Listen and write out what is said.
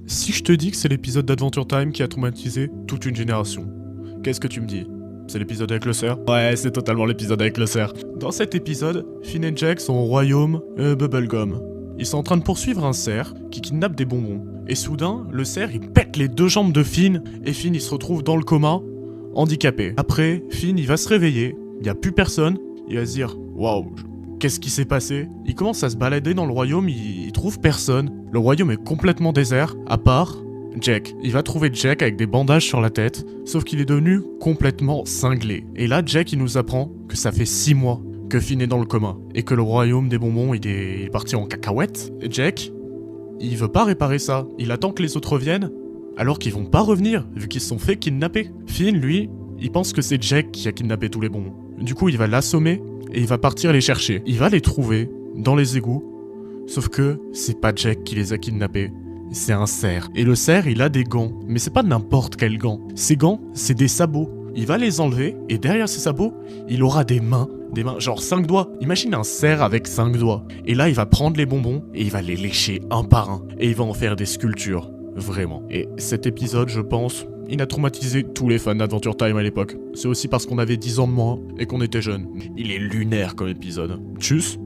Si je te dis que c'est l'épisode d'Adventure Time qui a traumatisé toute une génération, qu'est-ce que tu me dis? C'est l'épisode avec le cerf? Ouais, c'est totalement l'épisode avec le cerf. Dans cet épisode, Finn et Jake sont au royaume Bubblegum. Ils sont en train de poursuivre un cerf qui kidnappe des bonbons. Et soudain, le cerf il pète les deux jambes de Finn, et Finn il se retrouve dans le coma, handicapé. Après, Finn il va se réveiller, il n'y a plus personne, il va se dire « Waouh, qu'est-ce qui s'est passé ?» Il commence à se balader dans le royaume, il trouve personne. Le royaume est complètement désert, à part Jake. Il va trouver Jake avec des bandages sur la tête, sauf qu'il est devenu complètement cinglé. Et là, Jake il nous apprend que ça fait 6 mois que Finn est dans le coma, et que le royaume des bonbons il est parti en cacahuète. Et Jake, il veut pas réparer ça, il attend que les autres reviennent, alors qu'ils vont pas revenir, vu qu'ils se sont fait kidnapper. Finn, lui, il pense que c'est Jake qui a kidnappé tous les bonbons. Du coup, il va l'assommer, et il va partir les chercher. Il va les trouver dans les égouts, sauf que c'est pas Jake qui les a kidnappés, c'est un cerf. Et le cerf, il a des gants, mais c'est pas n'importe quel gants. Ces gants, c'est des sabots. Il va les enlever, et derrière ces sabots, il aura des mains genre 5 doigts. Imagine un cerf avec 5 doigts. Et là, il va prendre les bonbons, et il va les lécher un par un, et il va en faire des sculptures. Vraiment. Et cet épisode, je pense, il a traumatisé tous les fans d'Adventure Time à l'époque. C'est aussi parce qu'on avait 10 ans de moins, et qu'on était jeunes. Il est lunaire comme épisode. Tchuss.